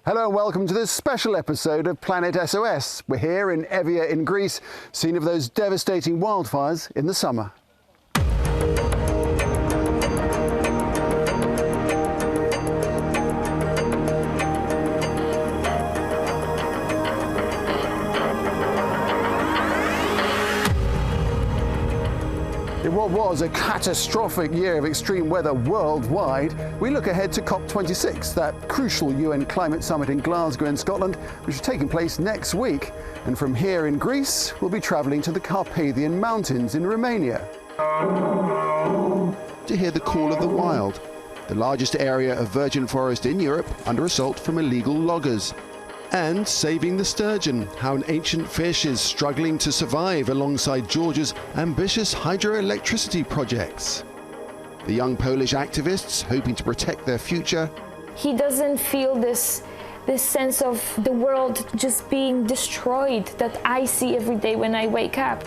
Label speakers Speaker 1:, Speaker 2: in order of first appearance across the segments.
Speaker 1: Hello and welcome to this special episode of Planet SOS. We're here in Evia in Greece, scene of those devastating wildfires in the summer. In what was a catastrophic year of extreme weather worldwide, we look ahead to COP26, that crucial UN climate summit in Glasgow in Scotland, which is taking place next week. And from here in Greece, we'll be travelling to the Carpathian Mountains in Romania. To hear the call of the wild, the largest area of virgin forest in Europe under assault from illegal loggers. And saving the sturgeon, how an ancient fish is struggling to survive alongside Georgia's ambitious hydroelectricity projects. The young Polish activists hoping to protect their future.
Speaker 2: He doesn't feel this sense of the world just being destroyed that I see every day when I wake up.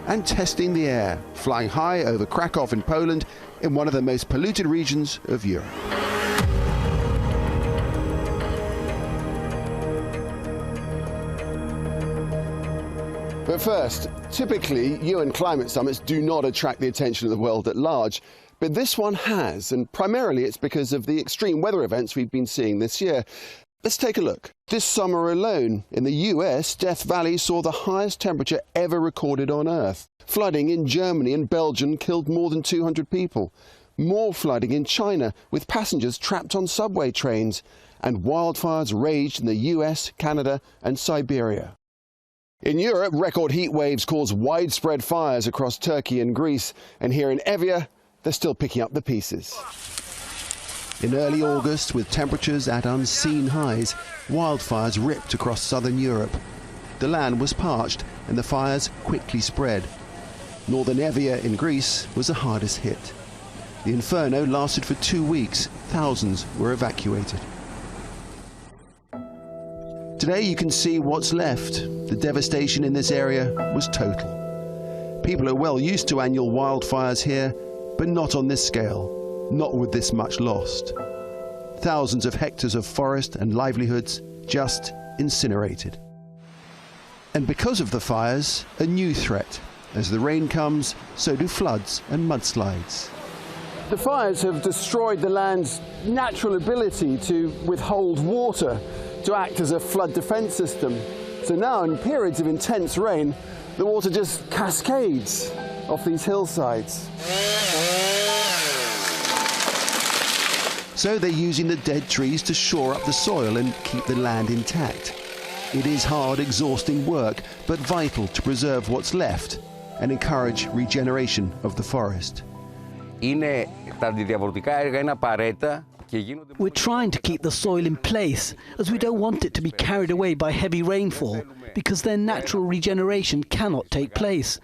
Speaker 1: And testing the air, flying high over Krakow in Poland, in one of the most polluted regions of Europe. But first, typically UN climate summits do not attract the attention of the world at large, but this one has, and primarily it's because of the extreme weather events we've been seeing this year. Let's take a look. This summer alone, in the US, Death Valley saw the highest temperature ever recorded on Earth. Flooding in Germany and Belgium killed more than 200 people. More flooding in China, with passengers trapped on subway trains. And wildfires raged in the US, Canada and Siberia. In Europe, record heat waves cause widespread fires across Turkey and Greece, and here in Evia, they're still picking up the pieces. In early August, with temperatures at unseen highs, wildfires ripped across southern Europe. The land was parched, and the fires quickly spread. Northern Evia in Greece was the hardest hit. The inferno lasted for 2 weeks. Thousands were evacuated. Today you can see what's left. The devastation in this area was total. People are well used to annual wildfires here, but not on this scale, not with this much lost. Thousands of hectares of forest and livelihoods just incinerated. And because of the fires, a new threat. As the rain comes, so do floods and mudslides. The fires have destroyed the land's natural ability to withhold water, to act as a flood defence system. So now, in periods of intense rain, the water just cascades off these hillsides. So they're using the dead trees to shore up the soil and keep the land intact. It is hard, exhausting work, but vital to preserve what's left and encourage regeneration of the forest.
Speaker 3: We're trying to keep the soil in place, as we don't want it to be carried away by heavy rainfall, because then natural regeneration cannot take place.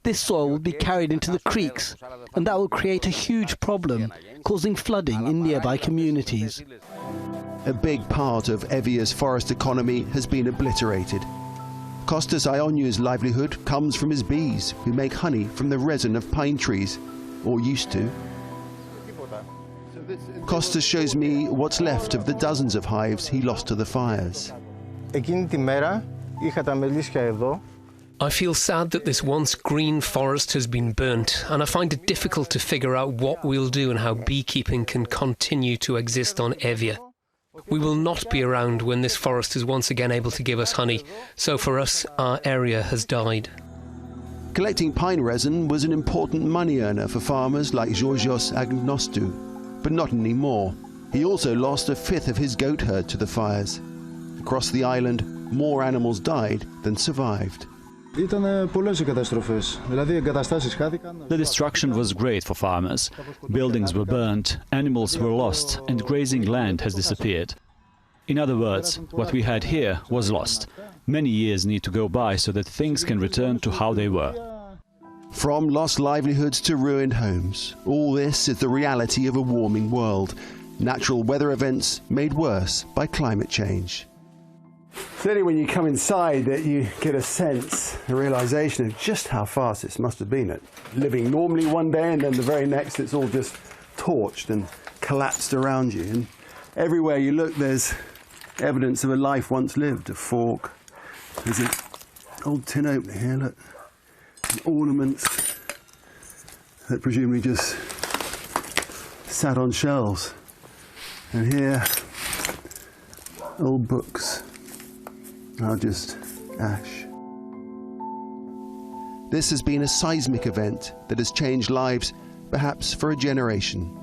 Speaker 3: This soil will be carried into the creeks, and that will create a huge problem, causing flooding in nearby communities.
Speaker 1: A big part of Evia's forest economy has been obliterated. Kostas Ioniou's livelihood comes from his bees, who make honey from the resin of pine trees, or used to. Kostas shows me what's left of the dozens of hives he lost to the fires.
Speaker 4: I
Speaker 5: feel sad that this once green forest has been burnt, and I find it difficult to figure out what we'll do and how beekeeping can continue to exist on Evia. We will not be around when this forest is once again able to give us honey, so for us, our area has died.
Speaker 1: Collecting pine resin was an important money earner for farmers like Georgios Agnostou, but not anymore. He also lost a fifth of his goat herd to the fires. Across the island, more animals died than survived.
Speaker 6: The destruction was great for farmers. Buildings were burnt, animals were lost, and grazing land has disappeared. In other words, what we had here was lost. Many years need to go by so that things can return to how they were.
Speaker 1: From lost livelihoods to ruined homes, all this is the reality of a warming world. Natural weather events made worse by climate change. Certainly when you come inside it, you get a sense, a realisation of just how fast this must have been. Living normally one day and then the very next it's all just torched and collapsed around you. And everywhere you look there's evidence of a life once lived, a fork. There's an old tin opener here, look. And ornaments that presumably just sat on shelves. And here, old books are just ash. This has been a seismic event that has changed lives, perhaps for a generation.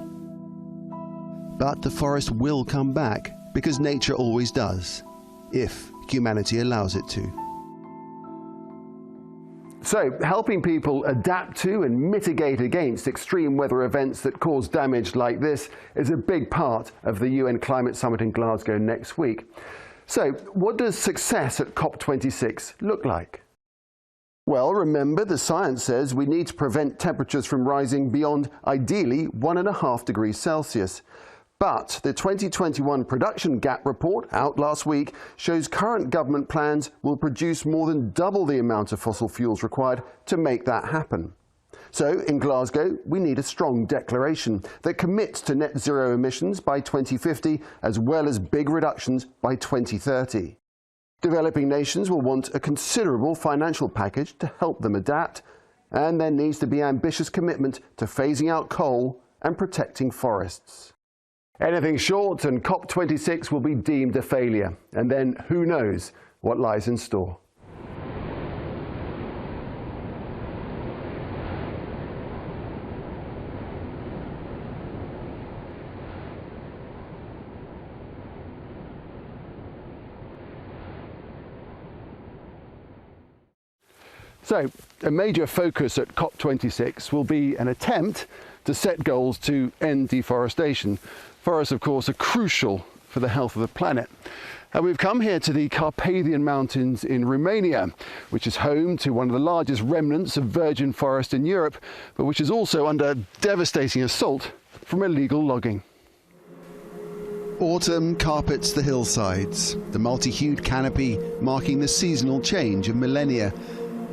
Speaker 1: But the forest will come back, because nature always does, if humanity allows it to. So, helping people adapt to and mitigate against extreme weather events that cause damage like this is a big part of the UN Climate Summit in Glasgow next week. So, what does success at COP26 look like? Well, remember, the science says we need to prevent temperatures from rising beyond, ideally, 1.5 degrees Celsius. But the 2021 Production Gap report, out last week, shows current government plans will produce more than double the amount of fossil fuels required to make that happen. So, in Glasgow, we need a strong declaration that commits to net zero emissions by 2050, as well as big reductions by 2030. Developing nations will want a considerable financial package to help them adapt, and there needs to be ambitious commitment to phasing out coal and protecting forests. Anything short and COP26 will be deemed a failure, and then who knows what lies in store. So, a major focus at COP26 will be an attempt to set goals to end deforestation. Forests, of course, are crucial for the health of the planet. And we've come here to the Carpathian Mountains in Romania, which is home to one of the largest remnants of virgin forest in Europe, but which is also under devastating assault from illegal logging. Autumn carpets the hillsides, the multi-hued canopy marking the seasonal change of millennia.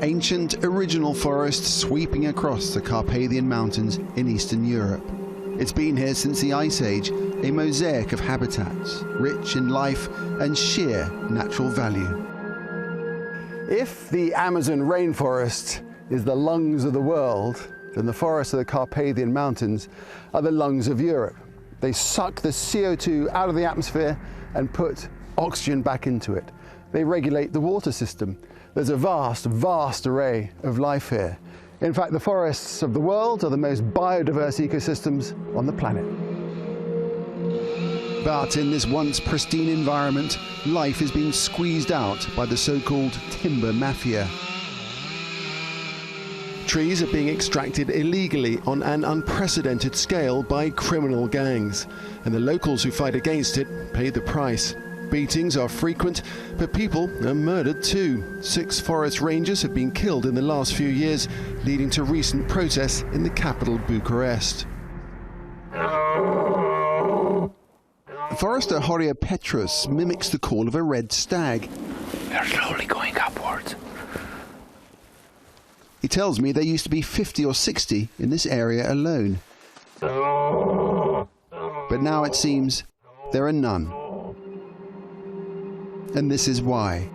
Speaker 1: Ancient original forests sweeping across the Carpathian Mountains in Eastern Europe. It's been here since the Ice Age, a mosaic of habitats, rich in life and sheer natural value. If the Amazon rainforest is the lungs of the world, then the forests of the Carpathian Mountains are the lungs of Europe. They suck the CO2 out of the atmosphere and put oxygen back into it. They regulate the water system. There's a vast array of life here. In fact, the forests of the world are the most biodiverse ecosystems on the planet. But in this once pristine environment, life is being squeezed out by the so-called timber mafia. Trees are being extracted illegally on an unprecedented scale by criminal gangs, and the locals who fight against it pay the price. Beatings are frequent, but people are murdered too. 6 forest rangers have been killed in the last few years, leading to recent protests in the capital, Bucharest. Forester Horia Petrus mimics the call of a red stag.
Speaker 4: We are slowly going upwards.
Speaker 1: He tells me there used to be 50 or 60 in this area alone. But now it seems there are none. And this is why.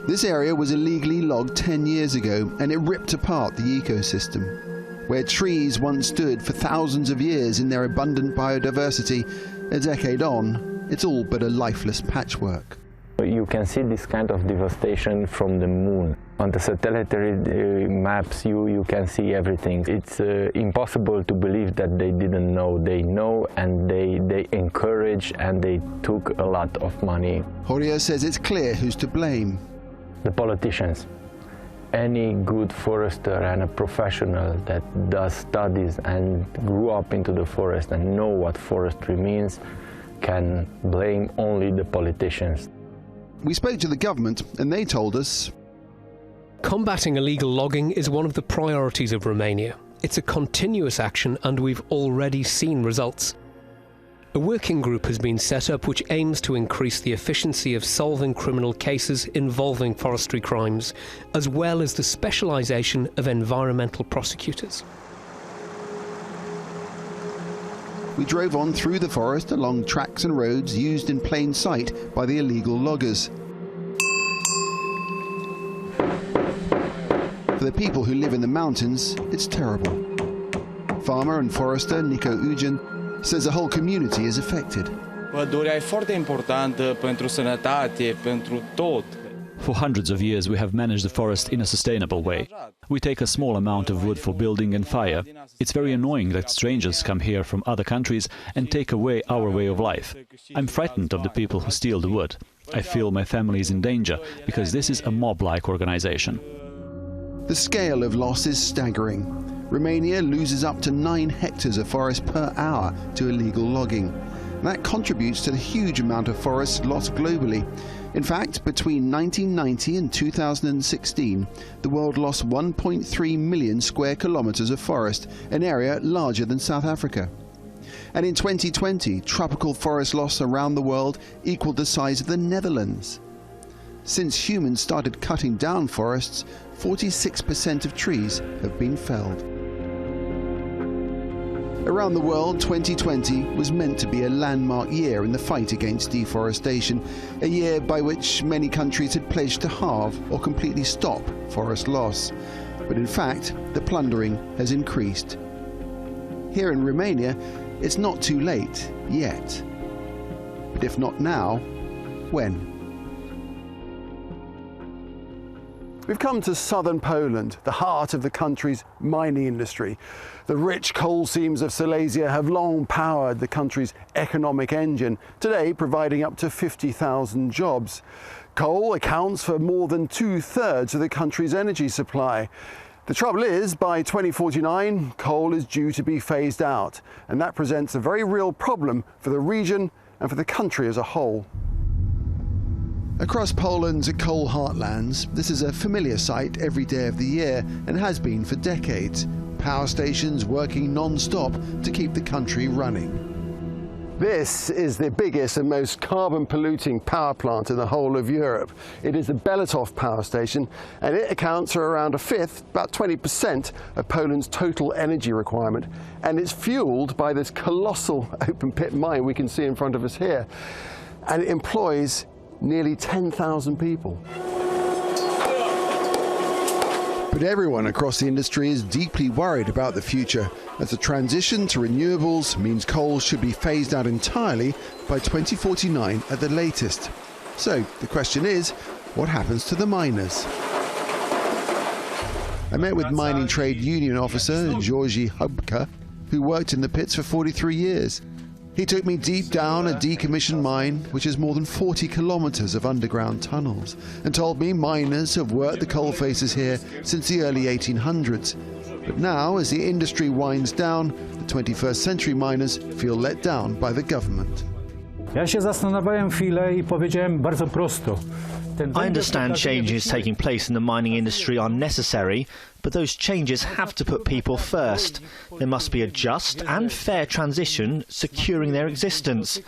Speaker 1: This area was illegally logged 10 years ago, and it ripped apart the ecosystem. Where trees once stood for thousands of years in their abundant biodiversity, a decade on, it's all but a lifeless patchwork.
Speaker 4: You can see this kind of devastation from the moon. On the satellite maps you can see everything. It's impossible to believe that they didn't know. They know, and they encourage, and they took a lot of money.
Speaker 1: Horia says it's clear who's to blame.
Speaker 4: The politicians. Any good forester and a professional that does studies and grew up into the forest and know what forestry means can blame only the politicians.
Speaker 1: We spoke to the government and they told us
Speaker 5: combating illegal logging is one of the priorities of Romania. It's a continuous action and we've already seen results. A working group has been set up which aims to increase the efficiency of solving criminal cases involving forestry crimes, as well as the specialisation of environmental prosecutors.
Speaker 1: we drove on through the forest along tracks and roads used in plain sight by the illegal loggers. For the people who live in the mountains, it's terrible. Farmer and forester Nico Eugen says the whole community is affected.
Speaker 7: Pădurea e foarte importantă pentru sănătate, pentru tot.
Speaker 6: For hundreds of years we have managed the forest in a sustainable way. We take a small amount of wood for building and fire. It's very annoying that strangers come here from other countries and take away our way of life. I'm frightened of the people who steal the wood. I feel my family is in danger because this is a mob-like organization.
Speaker 1: The scale of loss is staggering. Romania loses up to 9 hectares of forest per hour to illegal logging. That contributes to the huge amount of forests lost globally. In fact, between 1990 and 2016, the world lost 1.3 million square kilometers of forest, an area larger than South Africa. And in 2020, tropical forest loss around the world equaled the size of the Netherlands. Since humans started cutting down forests, 46% of trees have been felled. Around the world, 2020 was meant to be a landmark year in the fight against deforestation, a year by which many countries had pledged to halve or completely stop forest loss. But in fact, the plundering has increased. Here in Romania, it's not too late yet. But if not now, when? We've come to southern Poland, the heart of the country's mining industry. The rich coal seams of Silesia have long powered the country's economic engine, today providing up to 50,000 jobs. Coal accounts for more than 2/3 of the country's energy supply. The trouble is, by 2049, coal is due to be phased out, and that presents a very real problem for the region and for the country as a whole. Across Poland's coal heartlands, this is a familiar sight every day of the year and has been for decades. Power stations working non-stop to keep the country running. This is the biggest and most carbon-polluting power plant in the whole of Europe. It is the Bełchatów power station, and it accounts for around a fifth, about 20% of Poland's total energy requirement. And it's fueled by this colossal open-pit mine we can see in front of us here. And it employs nearly 10,000 people. But everyone across the industry is deeply worried about the future, as the transition to renewables means coal should be phased out entirely by 2049 at the latest. So the question is, what happens to the miners? I met with mining trade union officer Georgi Hubka, who worked in the pits for 43 years. He took me deep down a decommissioned mine, which has more than 40 kilometers of underground tunnels, and told me miners have worked the coal faces here since the early 1800s. But now, as the industry winds down, the 21st century miners feel let down by the government.
Speaker 8: Ja się zastanawiałem chwilę I powiedziałem bardzo prosto.
Speaker 9: I understand changes taking place in the mining industry are necessary, but those changes have to put people first. There must be a just and fair transition securing their existence.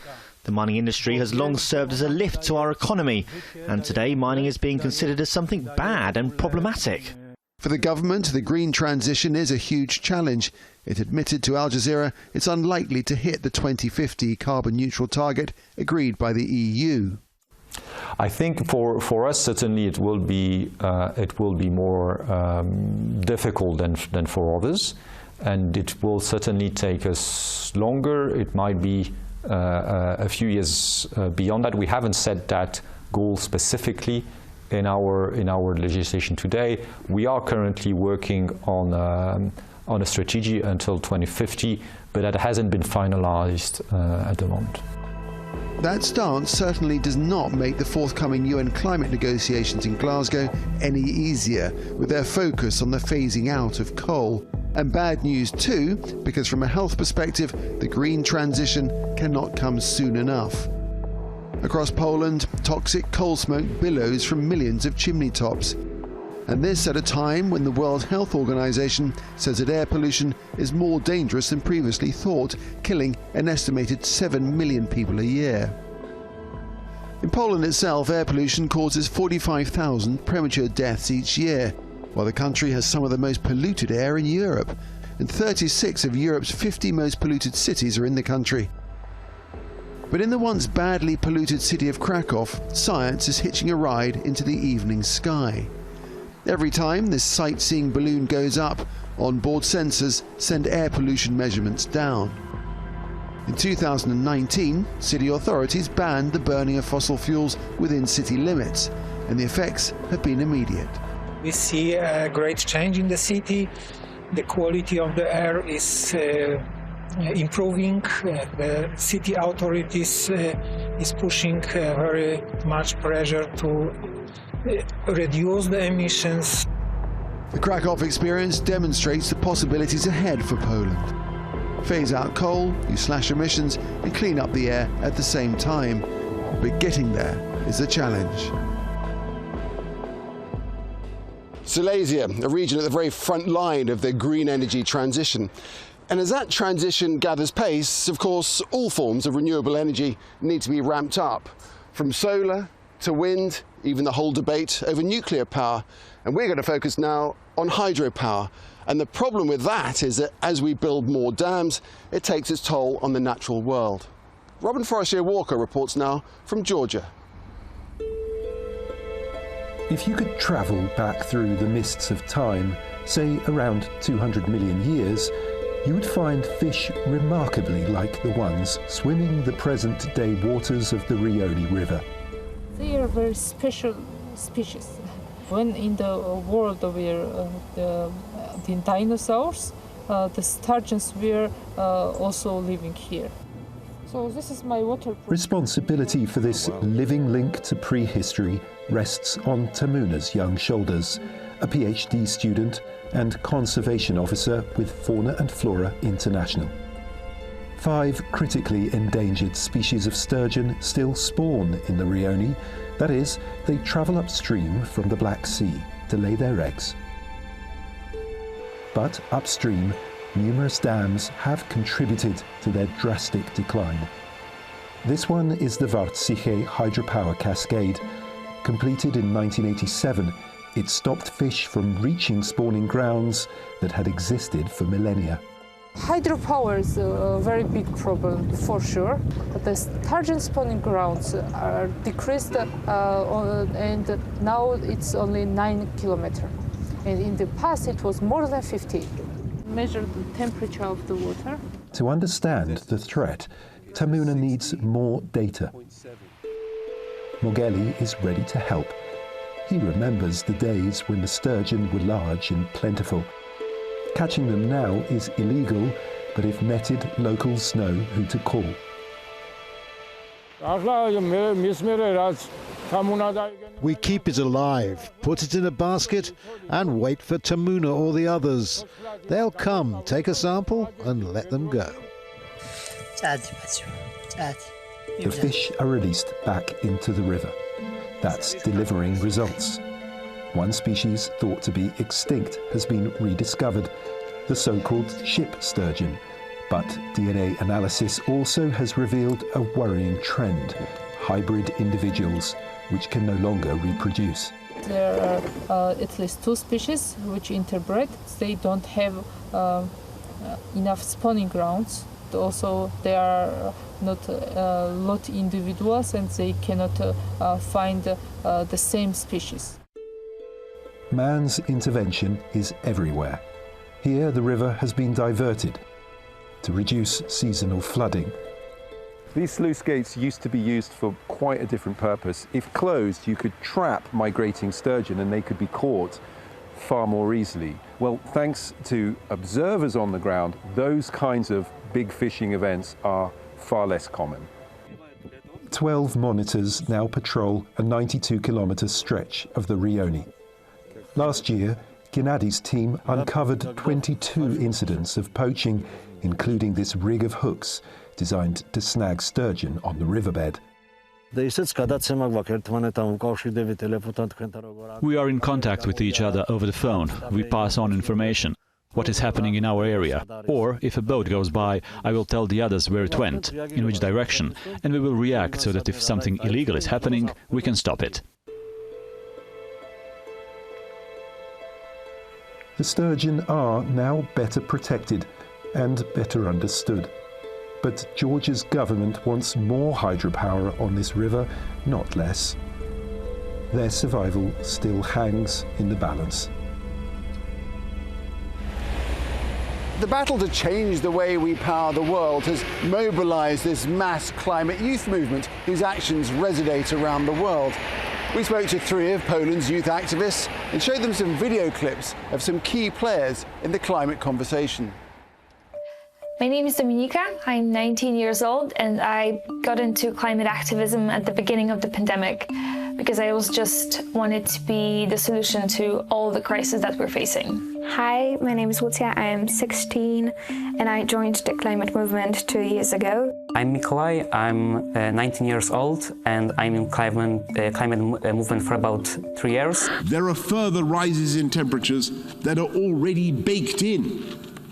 Speaker 9: The mining industry has long served as a lift to our economy, and today mining is being considered as something bad and problematic.
Speaker 1: For the government, the green transition is a huge challenge. It admitted to Al Jazeera it's unlikely to hit the 2050 carbon neutral target agreed by the EU.
Speaker 10: I think for us certainly it will be more difficult than for others, and it will certainly take us longer. It might be a few years beyond that. We haven't set that goal specifically in our legislation today. We are currently working on a strategy until 2050, but that hasn't been finalized at the moment.
Speaker 1: That stance certainly does not make the forthcoming UN climate negotiations in Glasgow any easier, with their focus on the phasing out of coal. And bad news too, because from a health perspective, the green transition cannot come soon enough. Across Poland, toxic coal smoke billows from millions of chimney tops. And this at a time when the World Health Organization says that air pollution is more dangerous than previously thought, killing an estimated 7 million people a year. In Poland itself, air pollution causes 45,000 premature deaths each year, while the country has some of the most polluted air in Europe. and 36 of Europe's 50 most polluted cities are in the country. But in the once badly polluted city of Krakow, science is hitching a ride into the evening sky. Every time this sightseeing balloon goes up, onboard sensors send air pollution measurements down. In 2019, city authorities banned the burning of fossil fuels within city limits, and the effects have been immediate.
Speaker 11: We see a great change in the city. The quality of the air is improving. The city authorities is pushing very much pressure to reduce the emissions.
Speaker 1: The Krakow experience demonstrates the possibilities ahead for Poland. Phase out coal, you slash emissions and clean up the air at the same time. But getting there is a challenge. Silesia, a region at the very front line of the green energy transition. And as that transition gathers pace, of course, all forms of renewable energy need to be ramped up. From solar to wind, even the whole debate over nuclear power. And we're going to focus now on hydropower. And the problem with that is that as we build more dams, it takes its toll on the natural world. Robin Forestier-Walker reports now from Georgia.
Speaker 12: If you could travel back through the mists of time, say around 200 million years, you would find fish remarkably like the ones swimming the present-day waters of the Rioni River.
Speaker 13: They are very special species. When in the world where the dinosaurs, the sturgeons were also living here. So this is my water.
Speaker 12: Responsibility for this living link to prehistory rests on Tamuna's young shoulders, a PhD student and conservation officer with Fauna and Flora International. 5 critically endangered species of sturgeon still spawn in the Rioni. That is, they travel upstream from the Black Sea to lay their eggs. But upstream, numerous dams have contributed to their drastic decline. This one is the Vartziche hydropower cascade. Completed in 1987, it stopped fish from reaching spawning grounds that had existed for millennia.
Speaker 13: Hydropower is a very big problem for sure. The sturgeon spawning grounds are decreased and now it's only 9 kilometers. And in the past it was more than 50. Measure the temperature of the water.
Speaker 12: To understand the threat, Tamuna needs more data. Mogeli is ready to help. He remembers the days when the sturgeon were large and plentiful. Catching them now is illegal, but if netted, locals know who to call.
Speaker 14: We keep it alive, put it in a basket, and wait for Tamuna or the others. They'll come, take a sample, and let them go.
Speaker 12: The fish are released back into the river. That's delivering results. One species thought to be extinct has been rediscovered, the so-called ship sturgeon. But DNA analysis also has revealed a worrying trend: hybrid individuals, which can no longer reproduce.
Speaker 13: There are at least 2 species which interbred. They don't have enough spawning grounds. Also, they are not lot individuals and they cannot find the same species.
Speaker 12: Man's intervention is everywhere. Here the river has been diverted to reduce seasonal flooding.
Speaker 15: These sluice gates used to be used for quite a different purpose. If closed, you could trap migrating sturgeon and they could be caught far more easily. Well, thanks to observers on the ground, those kinds of big fishing events are far less common.
Speaker 12: 12 monitors now patrol a 92-kilometre stretch of the Rioni. Last year, Gennadi's team uncovered 22 incidents of poaching, including this rig of hooks designed to snag sturgeon on the riverbed.
Speaker 6: We are in contact with each other over the phone. We pass on information, what is happening in our area. Or, if a boat goes by, I will tell the others where it went, in which direction, and we will react so that if something illegal is happening, we can stop it.
Speaker 12: the sturgeon are now better protected and better understood. But Georgia's government wants more hydropower on this river, not less. Their survival still hangs in the balance.
Speaker 1: The battle to change the way we power the world has mobilised this mass climate youth movement whose actions resonate around the world. We spoke to 3 of Poland's youth activists and showed them some video clips of some key players in the climate conversation.
Speaker 2: My name is Dominika, I'm 19 years old, and I got into climate activism at the beginning of the pandemic because I just wanted to be the solution to all the crises that we're facing.
Speaker 16: Hi, my name is Lucia, I am 16 and I joined the climate movement 2 years ago.
Speaker 17: I'm Mikołaj, I'm 19 years old and I'm in climate movement for about 3 years.
Speaker 18: There are further rises in temperatures that are already baked in.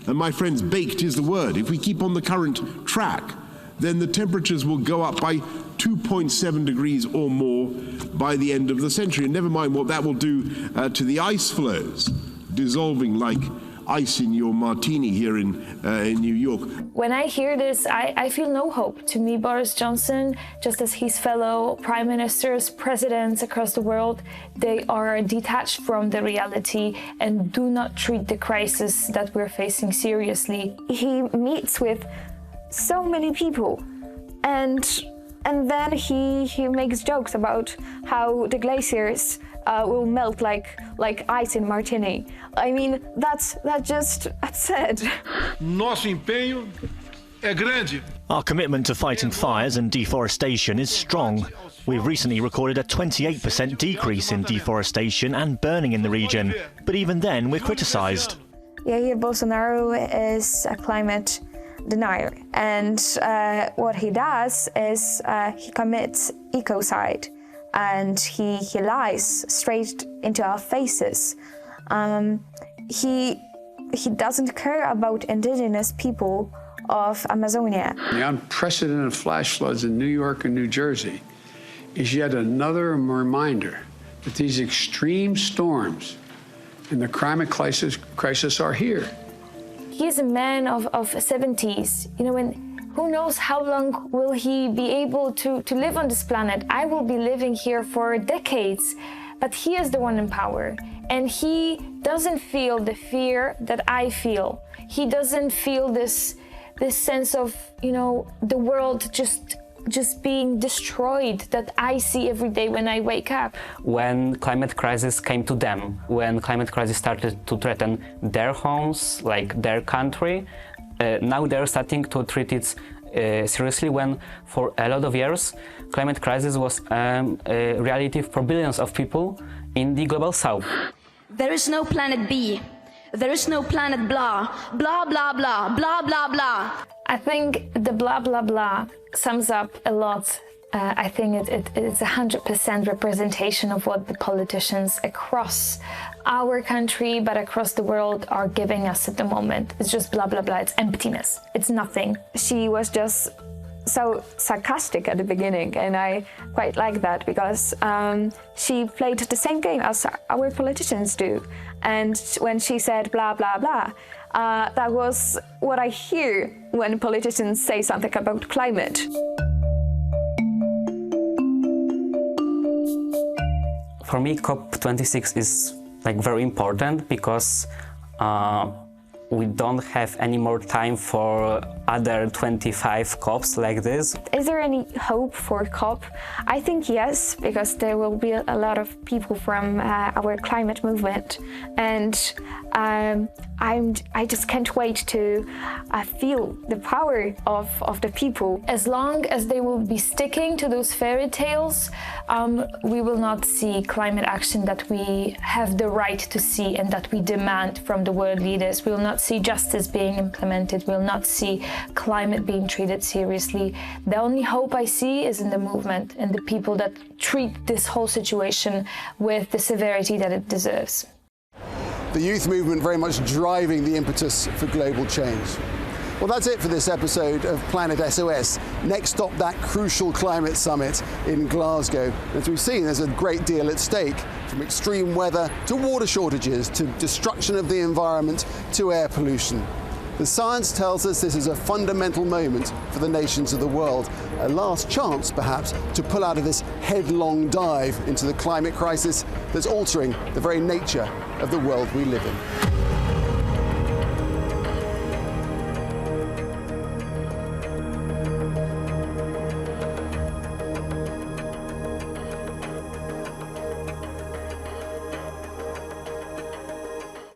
Speaker 18: And my friends, baked is the word. If we keep on the current track, then the temperatures will go up by 2.7 degrees or more by the end of the century. And never mind what that will do to the ice floes, dissolving like ice in your martini here in New York.
Speaker 2: When I hear this, I feel no hope. To me, Boris Johnson, just as his fellow prime ministers, presidents across the world, they are detached from the reality and do not treat the crisis that we're facing seriously.
Speaker 16: He meets with so many people and then he makes jokes about how the glaciers will melt like ice in martini. I mean, that's just absurd.
Speaker 19: Nosso empenho é grande.
Speaker 9: Our commitment to fighting fires and deforestation is strong. We've recently recorded a 28% decrease in deforestation and burning in the region. But even then, we're criticised.
Speaker 16: Jair Bolsonaro is a climate denier, and what he does is he commits ecocide. And he lies straight into our faces. He doesn't care about indigenous people of Amazonia.
Speaker 20: The unprecedented flash floods in New York and New Jersey is yet another reminder that these extreme storms and the climate crisis are here.
Speaker 2: He's a man of 70s, you know, and who knows how long will he be able to live on this planet? I will be living here for decades, but he is the one in power. And he doesn't feel the fear that I feel. He doesn't feel this sense of, you know, the world just being destroyed that I see every day when I wake up.
Speaker 17: When climate crisis came to them, when climate crisis started to threaten their homes, like their country, now they're starting to treat it seriously, when for a lot of years climate crisis was a reality for billions of people in the global south.
Speaker 21: There is no planet B. There is no planet blah, blah, blah, blah, blah, blah, blah.
Speaker 2: I think the blah, blah, blah sums up a lot. I think it's 100% representation of what the politicians across our country, but across the world, are giving us at the moment. It's just blah, blah, blah. It's emptiness. It's nothing.
Speaker 16: She was just so sarcastic at the beginning, and I quite like that because she played the same game as our politicians do. And when she said blah, blah, blah, that was what I hear when politicians say something about climate.
Speaker 17: For me, COP26 is very important because we don't have any more time for other 25 COPs like this.
Speaker 16: Is there any hope for COP? I think yes, because there will be a lot of people from our climate movement, and I just can't wait to feel the power of the people.
Speaker 2: As long as they will be sticking to those fairy tales, we will not see climate action that we have the right to see and that we demand from the world leaders. We will not see justice being implemented. We will not see climate being treated seriously. The only hope I see is in the movement and the people that treat this whole situation with the severity that it deserves.
Speaker 1: The youth movement very much driving the impetus for global change. Well, that's it for this episode of Planet SOS. Next stop, that crucial climate summit in Glasgow. As we've seen, there's a great deal at stake, from extreme weather to water shortages to destruction of the environment to air pollution. The science tells us this is a fundamental moment for the nations of the world, a last chance, perhaps, to pull out of this headlong dive into the climate crisis that's altering the very nature of the world we live in.